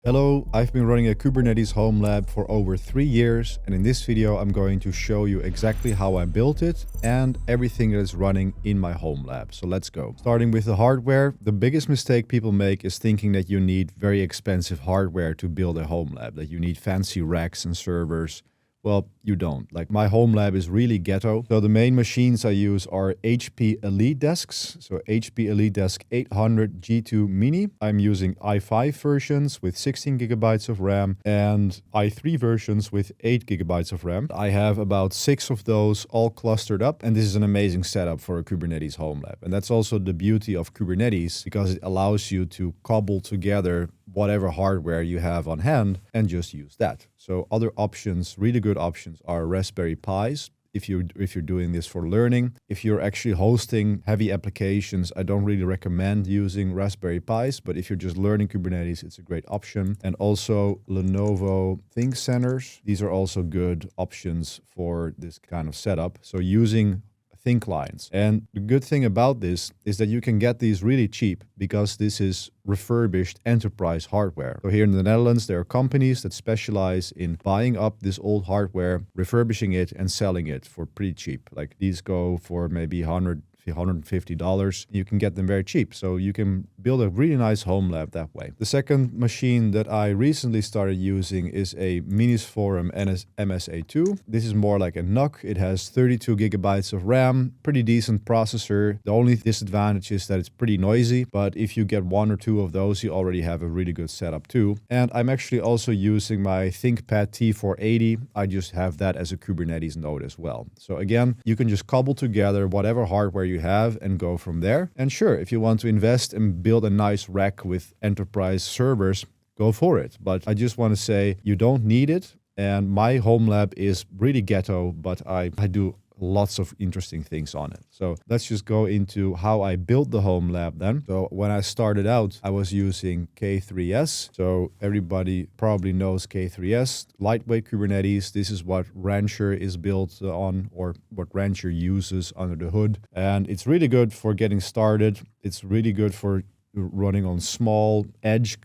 Hello, I've been running a Kubernetes home lab for over 3 years, and in this video I'm going to show you exactly how I built it and everything that is running in my home lab. So let's go. Starting with the hardware, the biggest mistake people make is thinking that you need very expensive hardware to build a home lab, that you need fancy racks and servers. Well, you don't. Like, my home lab is really ghetto. So the main machines I use are HP Elite desks. So HP Elite Desk 800 G2 Mini. I'm using i5 versions with 16 gigabytes of RAM and i3 versions with 8 gigabytes of RAM. I have about 6 of those all clustered up, and this is an amazing setup for a Kubernetes home lab. And that's also the beauty of Kubernetes, because it allows you to cobble together whatever hardware you have on hand and just use that. So other options, really good options, are Raspberry Pis. If you're doing this for learning. If you're actually hosting heavy applications, I don't really recommend using Raspberry Pis, but if you're just learning Kubernetes, it's a great option. And also Lenovo ThinkCenters. These are also good options for this kind of setup. So using Think lines. And the good thing about this is that you can get these really cheap because this is refurbished enterprise hardware. So here in the Netherlands, there are companies that specialize in buying up this old hardware, refurbishing it and selling it for pretty cheap. Like, these go for maybe $150. You can get them very cheap. So you can build a really nice home lab that way. The second machine that I recently started using is a Minisforum MSA2. This is more like a NUC. It has 32 gigabytes of RAM, pretty decent processor. The only disadvantage is that it's pretty noisy, but if you get 1 or 2 of those, you already have a really good setup too. And I'm actually also using my ThinkPad T480. I just have that as a Kubernetes node as well. So again, you can just cobble together whatever hardware you have and go from there. And sure, if you want to invest and build a nice rack with enterprise servers, go for it. But I just want to say you don't need it. And my home lab is really ghetto, but I do lots of interesting things on it. So let's just go into how I built the home lab then. So when I started out, I was using K3s. So everybody probably knows K3s, lightweight Kubernetes. This is what Rancher is built on, or what Rancher uses under the hood. And it's really good for getting started. It's really good for running on small edge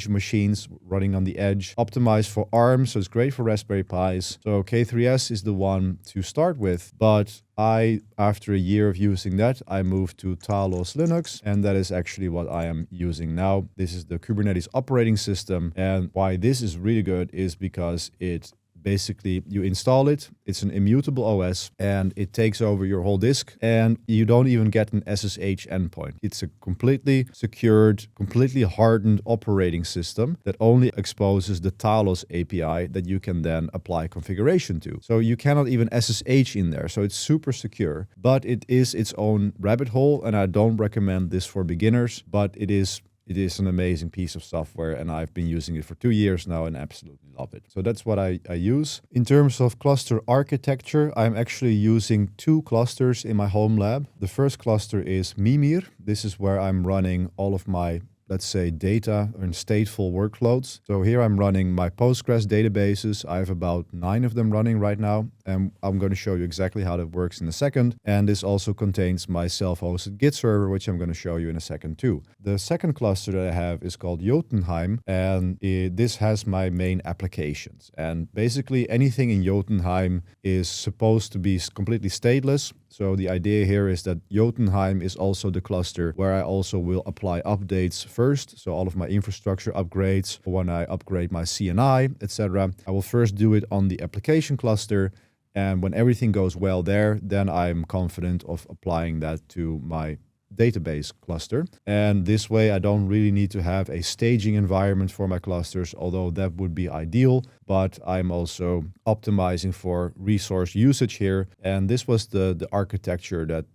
machines, running on the edge, optimized for ARM, so it's great for Raspberry Pis. So K3s is the one to start with, but after a year of using that, I moved to Talos Linux, and that is actually what I am using now. This is the Kubernetes operating system, and why this is really good is because basically, you install it, it's an immutable OS, and it takes over your whole disk, and you don't even get an SSH endpoint. It's a completely secured, completely hardened operating system that only exposes the Talos API that you can then apply configuration to. So you cannot even SSH in there, so it's super secure, but it is its own rabbit hole, and I don't recommend this for beginners, but it is an amazing piece of software, and I've been using it for 2 years now and absolutely love it. So that's what I use. In terms of cluster architecture, I'm actually using 2 clusters in my home lab. The first cluster is Mimir. This is where I'm running all of my, let's say, data and stateful workloads. So here I'm running my Postgres databases. I have about 9 of them running right now, and I'm going to show you exactly how that works in a second. And this also contains my self-hosted Git server, which I'm going to show you in a second too. The second cluster that I have is called Jotunheim, and this has my main applications. And basically anything in Jotunheim is supposed to be completely stateless. So the idea here is that Jotunheim is also the cluster where I also will apply updates first. So all of my infrastructure upgrades, when I upgrade my CNI, etc., I will first do it on the application cluster. And when everything goes well there, then I'm confident of applying that to my database cluster. And this way, I don't really need to have a staging environment for my clusters, although that would be ideal. But I'm also optimizing for resource usage here. And this was the architecture that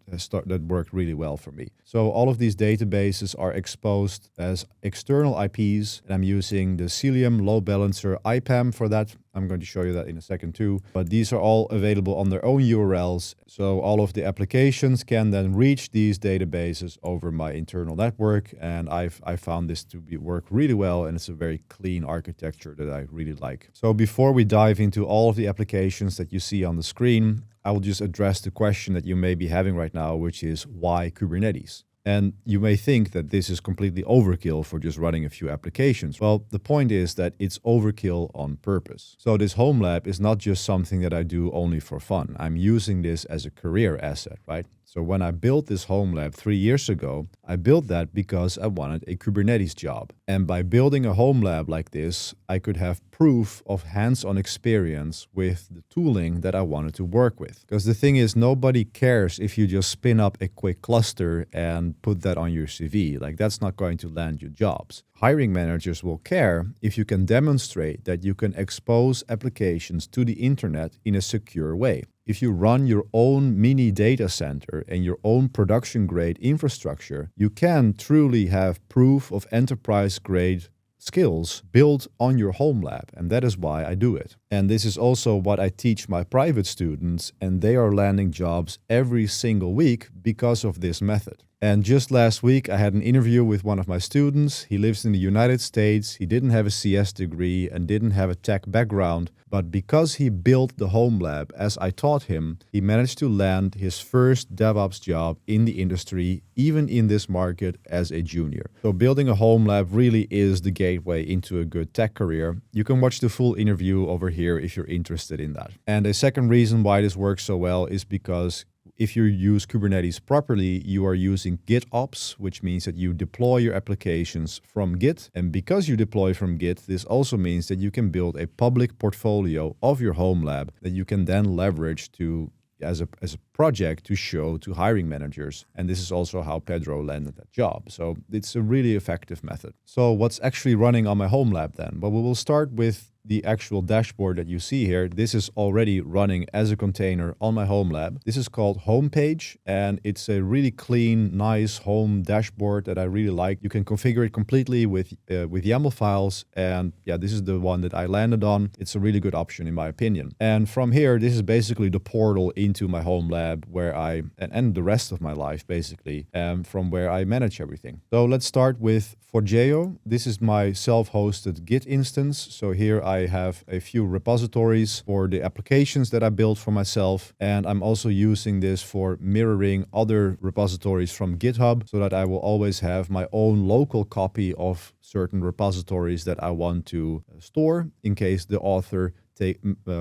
worked really well for me. So all of these databases are exposed as external IPs, and I'm using the Cilium load balancer IPAM for that. I'm going to show you that in a second too. But these are all available on their own URLs. So all of the applications can then reach these databases over my internal network. And I found this to work really well. And it's a very clean architecture that I really like. So before we dive into all of the applications that you see on the screen, I will just address the question that you may be having right now, which is why Kubernetes? And you may think that this is completely overkill for just running a few applications. Well, the point is that it's overkill on purpose. So this home lab is not just something that I do only for fun. I'm using this as a career asset, right? So when I built this home lab 3 years ago, I built that because I wanted a Kubernetes job. And by building a home lab like this, I could have proof of hands-on experience with the tooling that I wanted to work with. Because the thing is, nobody cares if you just spin up a quick cluster and put that on your CV. Like, that's not going to land you jobs. Hiring managers will care if you can demonstrate that you can expose applications to the internet in a secure way. If you run your own mini data center and your own production-grade infrastructure, you can truly have proof of enterprise-grade skills built on your home lab, and that is why I do it. And this is also what I teach my private students, and they are landing jobs every single week because of this method. And just last week, I had an interview with one of my students. He lives in the United States. He didn't have a CS degree and didn't have a tech background. But because he built the home lab as I taught him, he managed to land his first DevOps job in the industry, even in this market as a junior. So building a home lab really is the gateway into a good tech career. You can watch the full interview over here if you're interested in that. And a second reason why this works so well is because if you use Kubernetes properly, you are using GitOps, which means that you deploy your applications from Git. And because you deploy from Git, this also means that you can build a public portfolio of your home lab that you can then leverage to as a project to show to hiring managers. And this is also how Pedro landed that job. So it's a really effective method. So what's actually running on my home lab then? Well, we will start with the actual dashboard that you see here. This is already running as a container on my home lab. This is called Homepage, and it's a really clean, nice home dashboard that I really like. You can configure it completely with YAML files, and yeah, this is the one that I landed on. It's a really good option in my opinion. And from here, this is basically the portal into my home lab where and the rest of my life basically, from where I manage everything. So let's start with Forgeo. This is my self-hosted Git instance. So here I have a few repositories for the applications that I built for myself. And I'm also using this for mirroring other repositories from GitHub so that I will always have my own local copy of certain repositories that I want to store in case the author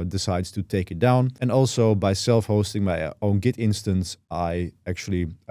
decides to take it down. And also by self-hosting my own Git instance, I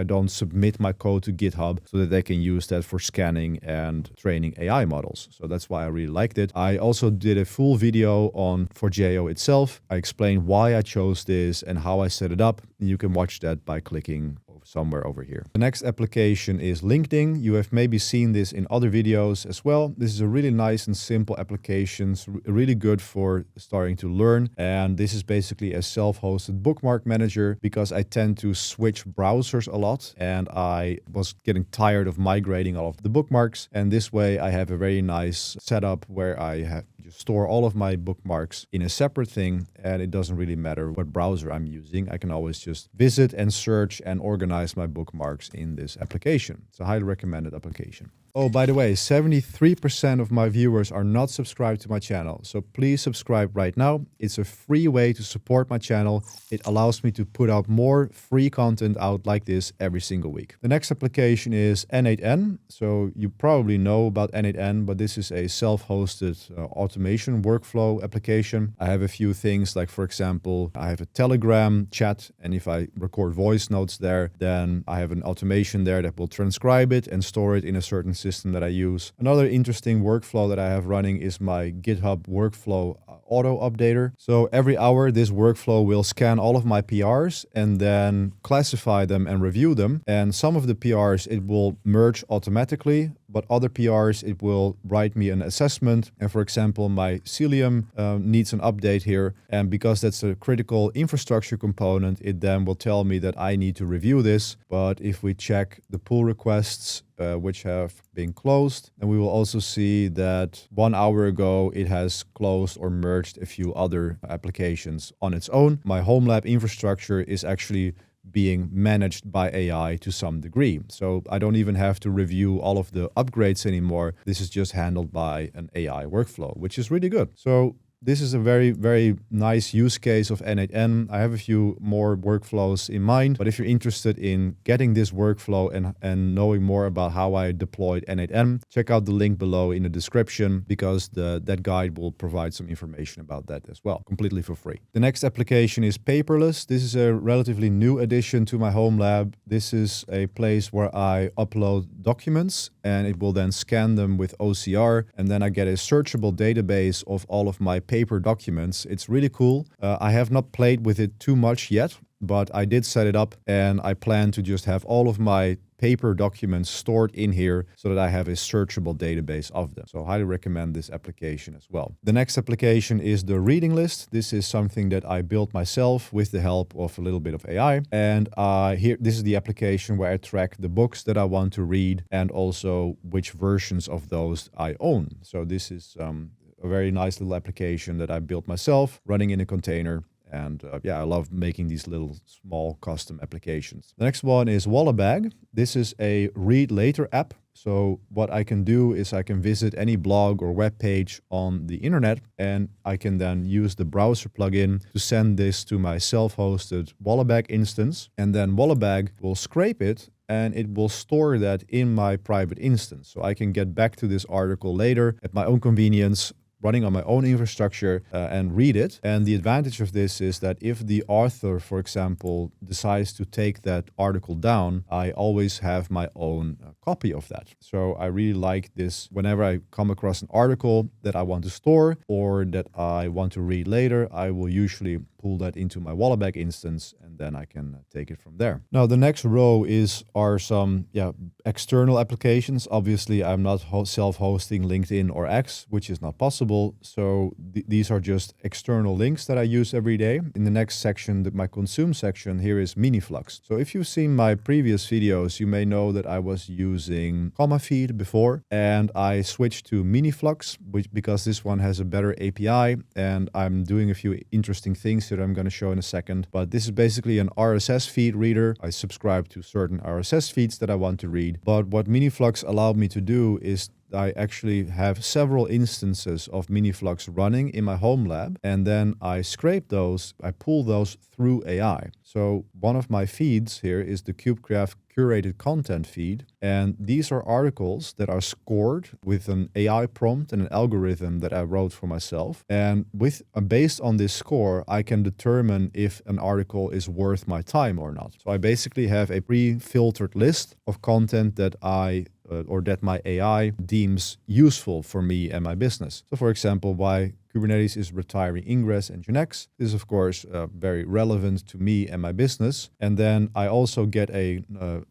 don't submit my code to GitHub so that they can use that for scanning and training AI models. So that's why I really liked it. I also did a full video on Forgeo itself. I explained why I chose this and how I set it up. And you can watch that by clicking somewhere over here. The next application is LinkedIn. You have maybe seen this in other videos as well. This is a really nice and simple application, really good for starting to learn. And this is basically a self-hosted bookmark manager because I tend to switch browsers a lot and I was getting tired of migrating all of the bookmarks. And this way I have a very nice setup where I have store all of my bookmarks in a separate thing, and it doesn't really matter what browser I'm using. I can always just visit and search and organize my bookmarks in this application. It's a highly recommended application. Oh, by the way, 73% of my viewers are not subscribed to my channel, so please subscribe right now. It's a free way to support my channel. It allows me to put out more free content out like this every single week. The next application is N8N. So you probably know about N8N, but this is a self-hosted automation workflow application. I have a few things like, for example, I have a Telegram chat, and if I record voice notes there, then I have an automation there that will transcribe it and store it in a certain system that I use. Another interesting workflow that I have running is my GitHub workflow auto updater. So every hour, this workflow will scan all of my PRs and then classify them and review them. And some of the PRs, it will merge automatically, but other PRs, it will write me an assessment. And for example, my Cilium needs an update here. And because that's a critical infrastructure component, it then will tell me that I need to review this. But if we check the pull requests, which have been closed, and we will also see that 1 hour ago it has closed or merged a few other applications on its own. My home lab infrastructure is actually being managed by AI to some degree. So I don't even have to review all of the upgrades anymore. This is just handled by an AI workflow, which is really good. So this is a very, very nice use case of N8N. I have a few more workflows in mind, but if you're interested in getting this workflow and knowing more about how I deployed N8N, check out the link below in the description, because that guide will provide some information about that as well, completely for free. The next application is Paperless. This is a relatively new addition to my home lab. This is a place where I upload documents and it will then scan them with OCR, and then I get a searchable database of all of my paper documents. It's really cool. I have not played with it too much yet, but I did set it up, and I plan to just have all of my paper documents stored in here so that I have a searchable database of them. So I highly recommend this application as well. The next application is the reading list. This is something that I built myself with the help of a little bit of AI. And here, this is the application where I track the books that I want to read and also which versions of those I own. So this is a very nice little application that I built myself, running in a container. And yeah, I love making these little small custom applications. The next one is Wallabag. This is a read later app. So what I can do is I can visit any blog or web page on the internet, and I can then use the browser plugin to send this to my self-hosted Wallabag instance. And then Wallabag will scrape it and it will store that in my private instance. So I can get back to this article later at my own convenience, running on my own infrastructure and read it. And the advantage of this is that if the author, for example, decides to take that article down, I always have my own copy of that. So I really like this. Whenever I come across an article that I want to store or that I want to read later, I will usually pull that into my Wallabag instance, and then I can take it from there. Now, the next row are some external applications. Obviously, I'm not self-hosting LinkedIn or X, which is not possible. So these are just external links that I use every day. In the next section, my consume section, here is Miniflux. So if you've seen my previous videos, you may know that I was using quantified before, and I switched to Miniflux, because this one has a better API, and I'm doing a few interesting things that I'm going to show in a second. But this is basically an RSS feed reader. I subscribe to certain RSS feeds that I want to read. But what Miniflux allowed me to do is I actually have several instances of Miniflux running in my home lab, and then I scrape those, I pull those through AI. So one of my feeds here is the KubeCraft curated content feed, and these are articles that are scored with an AI prompt and an algorithm that I wrote for myself. And based on this score, I can determine if an article is worth my time or not. So I basically have a pre-filtered list of content that that my AI deems useful for me and my business. So for example, why Kubernetes is retiring Ingress and Nginx. This is, of course, very relevant to me and my business. And then I also get a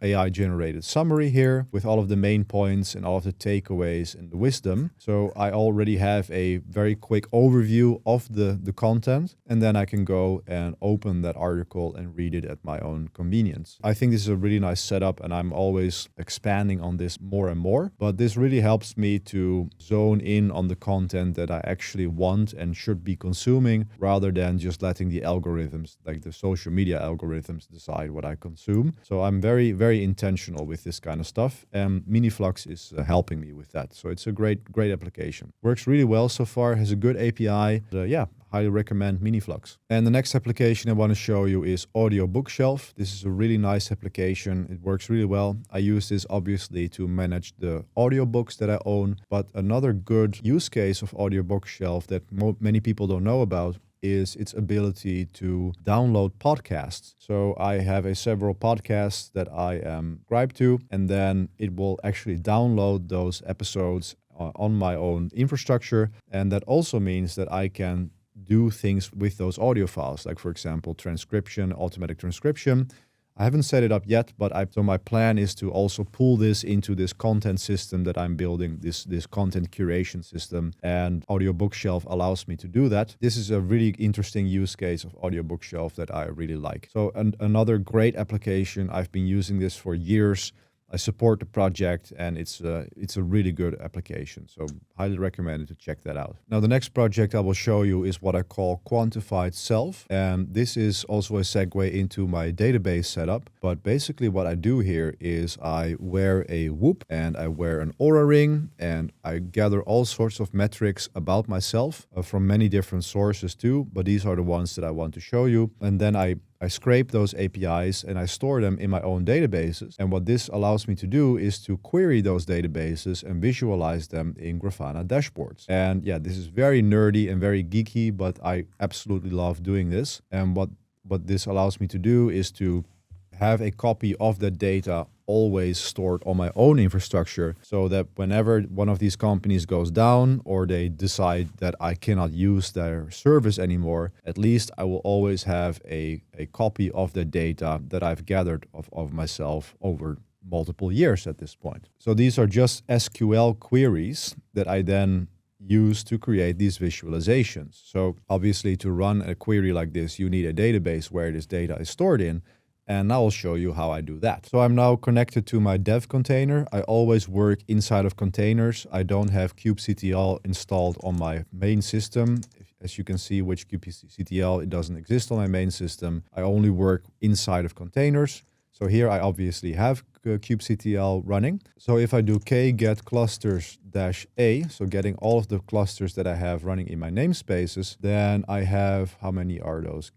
AI-generated summary here with all of the main points and all of the takeaways and the wisdom. So I already have a very quick overview of the content, and then I can go and open that article and read it at my own convenience. I think this is a really nice setup, and I'm always expanding on this more and more. But this really helps me to zone in on the content that I actually want and should be consuming, rather than just letting the algorithms, like the social media algorithms, decide what I consume. So I'm very, very intentional with this kind of stuff, and Miniflux is helping me with that. So it's a great application. Works really well so far, has a good API. Highly recommend Miniflux. And the next application I want to show you is Audio Bookshelf. This is a really nice application. It works really well. I use this obviously to manage the audiobooks that I own, but another good use case of Audio Bookshelf that many people don't know about is its ability to download podcasts. So I have several podcasts that I am subscribed to, and then it will actually download those episodes on my own infrastructure. And that also means that I can do things with those audio files, like for example, transcription, automatic transcription. I haven't set it up yet, but so my plan is to also pull this into this content system that I'm building, this content curation system, and Audio Bookshelf allows me to do that. This is a really interesting use case of Audio Bookshelf that I really like. So another great application, I've been using this for years. I support the project, and it's a really good application. So highly recommended to check that out. Now, the next project I will show you is what I call quantified self. And this is also a segue into my database setup. But basically what I do here is I wear a Whoop and I wear an Aura ring, and I gather all sorts of metrics about myself from many different sources too. But these are the ones that I want to show you. And then I scrape those APIs and I store them in my own databases. And what this allows me to do is to query those databases and visualize them in Grafana dashboards. And yeah, this is very nerdy and very geeky, but I absolutely love doing this. And what this allows me to do is to have a copy of that data always stored on my own infrastructure, so that whenever one of these companies goes down or they decide that I cannot use their service anymore, at least I will always have a copy of the data that I've gathered of myself over multiple years at this point. So these are just SQL queries that I then use to create these visualizations. So obviously, to run a query like this, you need a database where this data is stored in. And now I'll show you how I do that. So I'm now connected to my dev container. I always work inside of containers. I don't have kubectl installed on my main system. As you can see, which kubectl, it doesn't exist on my main system. I only work inside of containers. So here I obviously have kubectl running. So if I do k-get clusters -a, so getting all of the clusters that I have running in my namespaces, then I have, how many are those?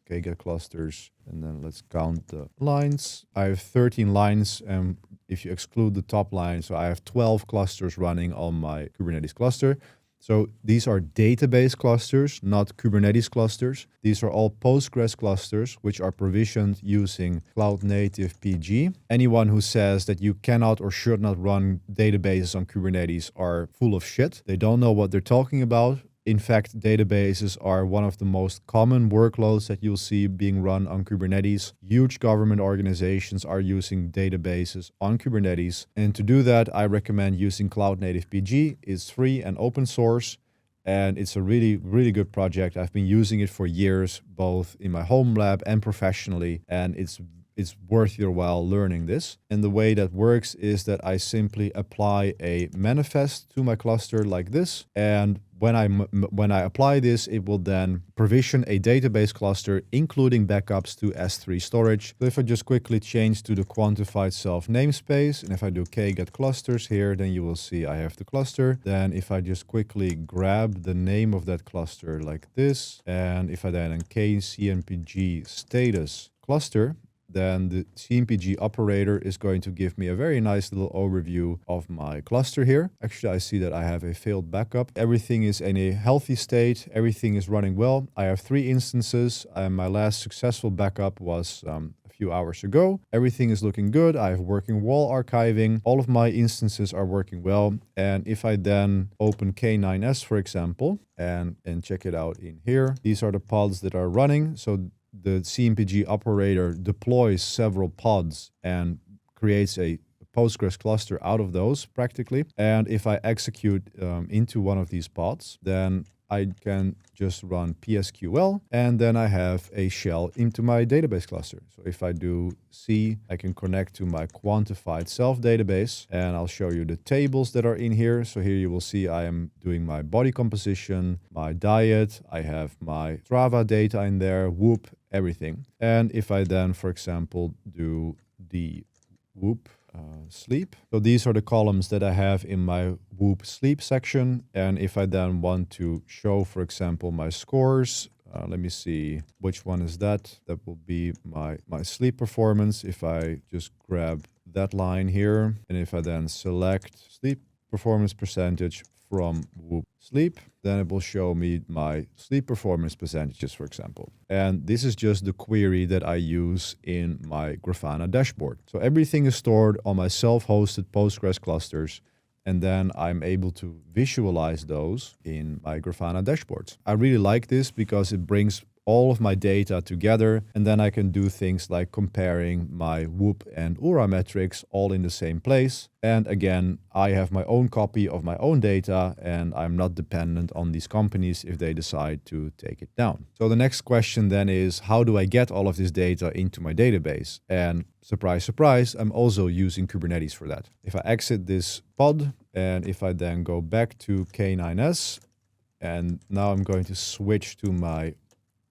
K-get clusters, and then let's count the lines. I have 13 lines, and if you exclude the top line, so I have 12 clusters running on my Kubernetes cluster. So these are database clusters, not Kubernetes clusters. These are all Postgres clusters, which are provisioned using CloudNativePG. Anyone who says that you cannot or should not run databases on Kubernetes are full of shit. They don't know what they're talking about. In fact, databases are one of the most common workloads that you'll see being run on Kubernetes. Huge government organizations are using databases on Kubernetes. And to do that, I recommend using CloudNativePG. It's free and open source, and it's a really, really good project. I've been using it for years, both in my home lab and professionally, and it's worth your while learning this. And the way that works is that I simply apply a manifest to my cluster like this. And when I apply this, it will then provision a database cluster, including backups to S3 storage. So if I just quickly change to the quantified self namespace, and if I do k-get clusters here, then you will see I have the cluster. Then if I just quickly grab the name of that cluster like this, and if I then k-cmpg status cluster, then the CMPG operator is going to give me a very nice little overview of my cluster here. Actually, I see that I have a failed backup. Everything is in a healthy state. Everything is running well. I have 3 instances, and my last successful backup was a few hours ago. Everything is looking good. I have working wall archiving. All of my instances are working well. And if I then open K9s, for example, and check it out in here, these are the pods that are running. So the CMPG operator deploys several pods and creates a Postgres cluster out of those practically. And if I execute into one of these pods, then I can just run PSQL, and then I have a shell into my database cluster. So if I do C, I can connect to my quantified self database, and I'll show you the tables that are in here. So here you will see I am doing my body composition, my diet, I have my Strava data in there, Whoop, everything. And if I then, for example, do the Whoop sleep. So these are the columns that I have in my Whoop sleep section. And if I then want to show, for example, my scores, let me see, which one is that? That will be my sleep performance. If I just grab that line here, and if I then select sleep performance percentage from Whoop sleep, then it will show me my sleep performance percentages, for example. And this is just the query that I use in my Grafana dashboard. So everything is stored on my self-hosted Postgres clusters, and then I'm able to visualize those in my Grafana dashboards. I really like this because it brings all of my data together, and then I can do things like comparing my WHOOP and URA metrics all in the same place. And again, I have my own copy of my own data, and I'm not dependent on these companies if they decide to take it down. So the next question then is, how do I get all of this data into my database? And surprise, surprise, I'm also using Kubernetes for that. If I exit this pod, and if I then go back to K9s, and now I'm going to switch to my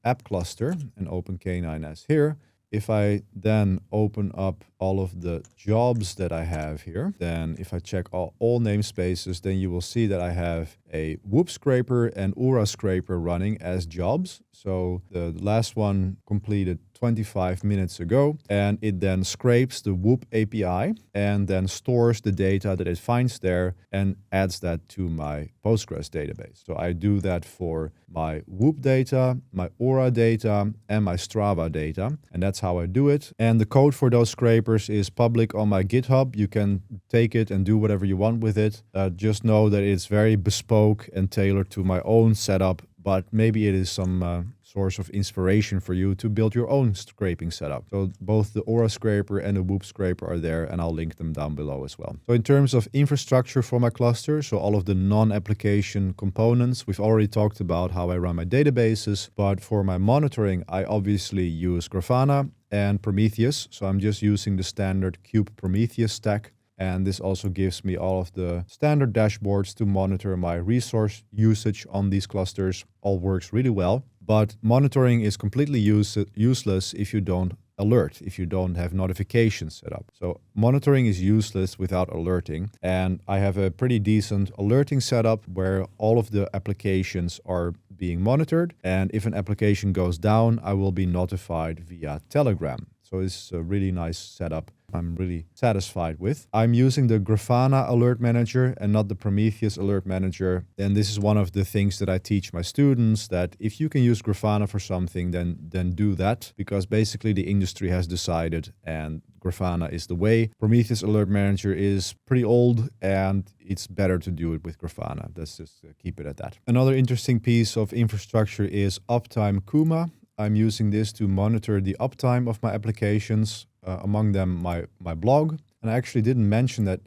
app cluster and open K9s here. If I then open up all of the jobs that I have here, then if I check all namespaces, then you will see that I have a WHOOP scraper and URA scraper running as jobs. So the last one completed 25 minutes ago, and it then scrapes the WHOOP API and then stores the data that it finds there and adds that to my Postgres database. So I do that for my WHOOP data, my URA data, and my Strava data, and that's how I do it. And the code for those scrapers is public on my GitHub. You can take it and do whatever you want with it. Just know that it's very bespoke and tailored to my own setup, but maybe it is some source of inspiration for you to build your own scraping setup. So both the URA scraper and the WHOOP scraper are there, and I'll link them down below as well. So in terms of infrastructure for my cluster, so all of the non-application components, we've already talked about how I run my databases, but for my monitoring, I obviously use Grafana and Prometheus. So I'm just using the standard Kube Prometheus stack. And this also gives me all of the standard dashboards to monitor my resource usage on these clusters. All works really well. But monitoring is completely useless if you don't alert, if you don't have notifications set up. So monitoring is useless without alerting. And I have a pretty decent alerting setup where all of the applications are being monitored. And if an application goes down, I will be notified via Telegram. So it's a really nice setup I'm really satisfied with. I'm using the Grafana Alert Manager and not the Prometheus Alert Manager. And this is one of the things that I teach my students, that if you can use Grafana for something, then do that, because basically the industry has decided and Grafana is the way. Prometheus Alert Manager is pretty old and it's better to do it with Grafana. Let's just keep it at that. Another interesting piece of infrastructure is Uptime Kuma. I'm using this to monitor the uptime of my applications, among them my blog. And I actually didn't mention that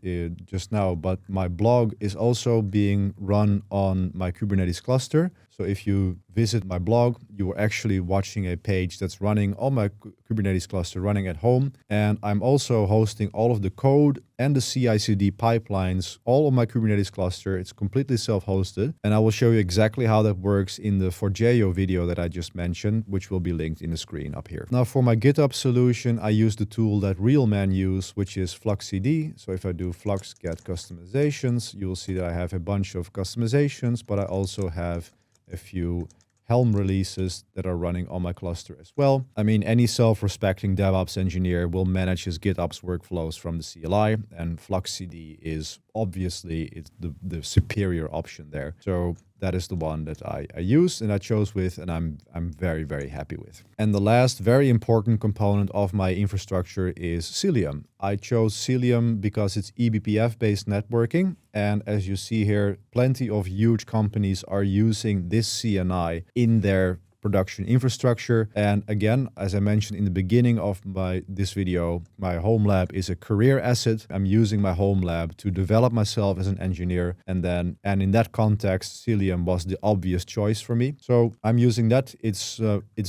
just now, but my blog is also being run on my Kubernetes cluster. So if you visit my blog, you are actually watching a page that's running on my Kubernetes cluster, running at home. And I'm also hosting all of the code and the CI/CD pipelines all on my Kubernetes cluster. It's completely self-hosted. And I will show you exactly how that works in the Forgeo video that I just mentioned, which will be linked in the screen up here. Now for my GitOps solution, I use the tool that real men use, which is FluxCD. So if I do flux get customizations, you will see that I have a bunch of customizations, but I also have a few Helm releases that are running on my cluster as well. I mean, any self-respecting DevOps engineer will manage his GitOps workflows from the CLI, and FluxCD is obviously the superior option there. So that is the one that I use and I chose with, and I'm very, very happy with. And the last very important component of my infrastructure is Cilium. I chose Cilium because it's eBPF-based networking. And as you see here, plenty of huge companies are using this CNI in their production infrastructure. And again, as I mentioned in the beginning of this video, my home lab is a career asset. I'm using my home lab to develop myself as an engineer. And in that context, Cilium was the obvious choice for me. So I'm using that. It's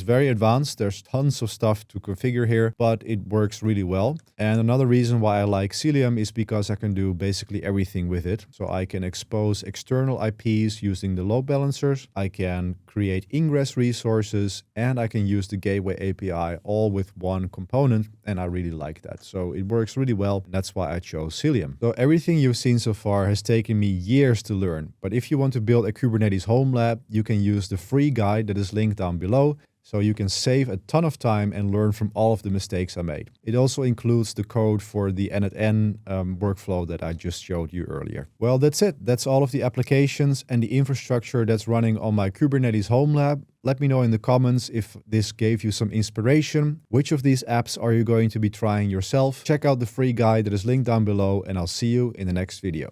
very advanced. There's tons of stuff to configure here, but it works really well. And another reason why I like Cilium is because I can do basically everything with it. So I can expose external IPs using the load balancers. I can create ingress resources, and I can use the gateway API all with one component, and I really like that. So it works really well, and that's why I chose Cilium. So everything you've seen so far has taken me years to learn, but if you want to build a Kubernetes home lab, you can use the free guide that is linked down below. So you can save a ton of time and learn from all of the mistakes I made. It also includes the code for the n@n workflow that I just showed you earlier. Well, that's it. That's all of the applications and the infrastructure that's running on my Kubernetes home lab. Let me know in the comments if this gave you some inspiration. Which of these apps are you going to be trying yourself? Check out the free guide that is linked down below, and I'll see you in the next video.